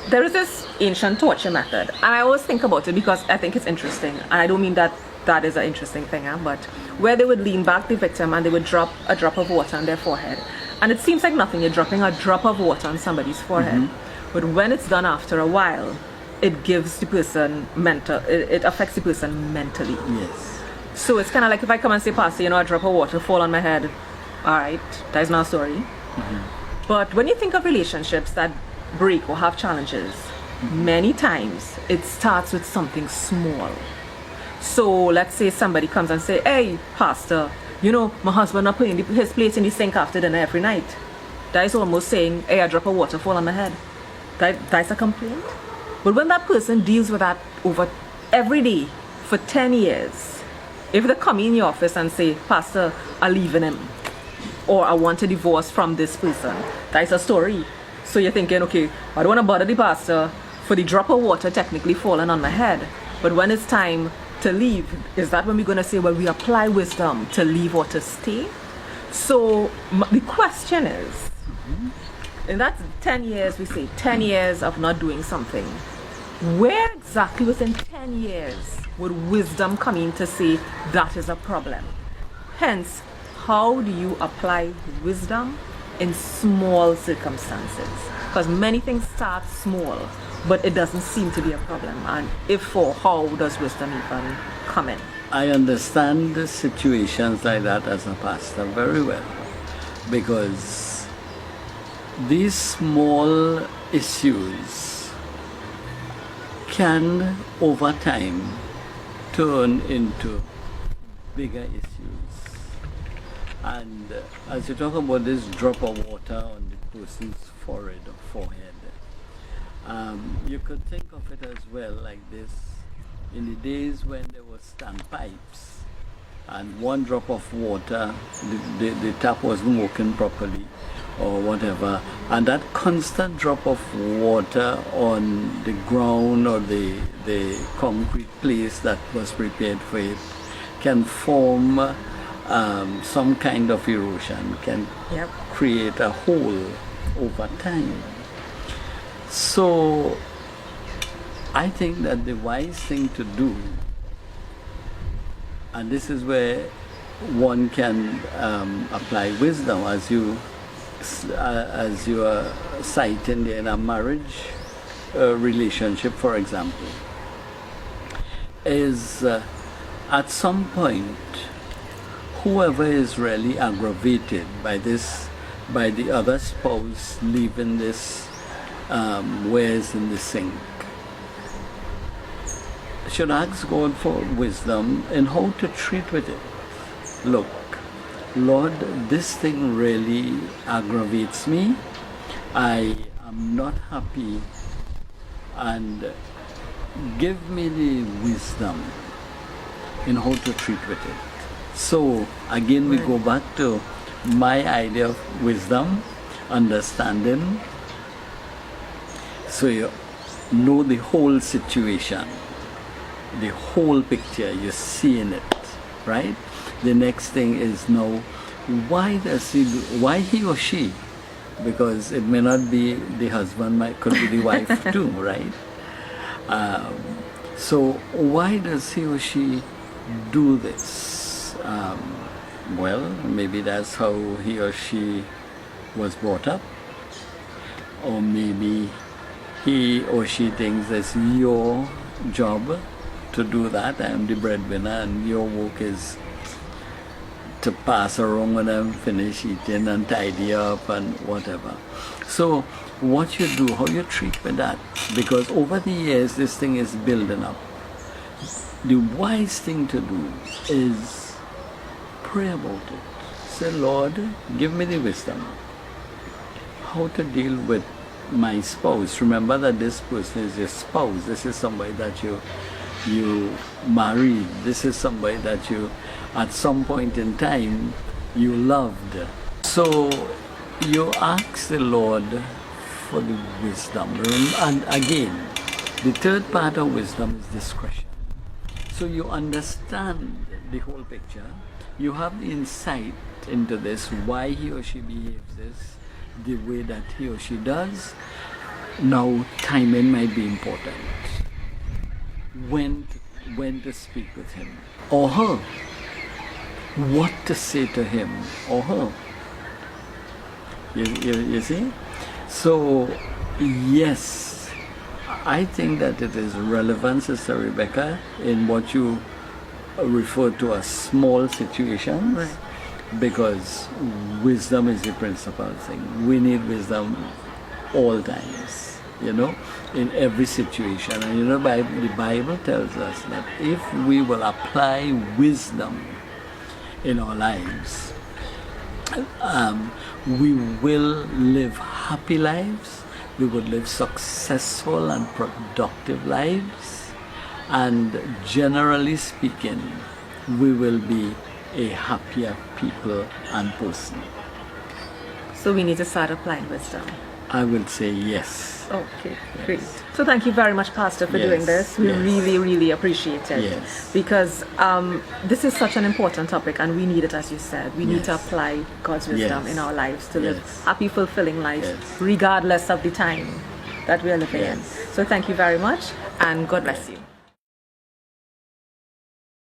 There is this ancient torture method, and I always think about it because I think it's interesting, and I don't mean that that is an interesting thing, but where they would lean back the victim and they would drop a drop of water on their forehead, and it seems like nothing, you're dropping a drop of water on somebody's forehead, but when it's done after a while, it gives the person it affects the person mentally. Yes. So it's kind of like if I come and say, Pastor, a drop of water fall on my head, alright, that is not a story. But when you think of relationships that break or have challenges, many times it starts with something small. So let's say somebody comes and say, hey, Pastor, my husband not putting his plate in the sink after dinner every night. That is almost saying, hey, a drop of water fall on my head. That's a complaint. But when that person deals with that over every day for 10 years, if they come in your office and say, Pastor, I'm leaving him, or I want a divorce from this person, that's a story. So you're thinking, okay, I don't want to bother the pastor for the drop of water technically falling on my head. But when it's time to leave, is that when we're going to say, well, we apply wisdom to leave or to stay? So the question is, in that 10 years, we say 10 years of not doing something, where exactly within 10 years would wisdom come in to say that is a problem? Hence, how do you apply wisdom in small circumstances? Because many things start small, but it doesn't seem to be a problem. And if or how does wisdom even come in? I understand the situations like that as a pastor very well, because these small issues can over time turn into bigger issues. And as you talk about this drop of water on the person's forehead, you could think of it as well like this. In the days when there were standpipes and one drop of water, the tap wasn't working properly or whatever, and that constant drop of water on the ground or the concrete place that was prepared for it can form some kind of erosion, can create a hole over time. So I think that the wise thing to do, and this is where one can apply wisdom, as you are citing in a marriage relationship, for example, is at some point, whoever is really aggravated by the other spouse leaving this wares in the sink, should ask God for wisdom in how to treat with it. Look, Lord, this thing really aggravates me. I am not happy, and give me the wisdom in how to treat with it. So again, we go back to my idea of wisdom, understanding. So you know the whole situation, the whole picture, you're seeing it, right? The next thing is now, why he or she? Because it may not be the husband, could be the wife too, right? So why does he or she do this? Well, maybe that's how he or she was brought up, or maybe he or she thinks it's your job to do that. I'm the breadwinner and your work is to pass around when I'm finished eating and tidy up and whatever. So what you do, how you treat with that, because over the years this thing is building up. The wise thing to do is pray about it. Say, Lord, give me the wisdom how to deal with my spouse. Remember that this person is your spouse. This is somebody that you married. This is somebody that you, at some point in time, you loved. So you ask the Lord for the wisdom. And again, the third part of wisdom is discretion. So you understand the whole picture. You have the insight into this, why he or she behaves this. the way that he or she does. Now, timing might be important. When to speak with him or her, what to say to him or her. You see? So, yes, I think that it is relevant, Sister Rebecca, in what you refer to as small situations, Right. because wisdom is the principal thing. We need wisdom all times, in every situation. And the Bible tells us that if we will apply wisdom in our lives, we will live happy lives, we will live successful and productive lives, and generally speaking, we will be a happier people and person. So we need to start applying wisdom. I will say yes. Okay, great. So thank you very much, Pastor, for doing this. We really, really appreciate it. Yes. Because this is such an important topic, and we need it, as you said. We need to apply God's wisdom in our lives to live happy, fulfilling lives, regardless of the time that we are living in. So thank you very much, and God bless you.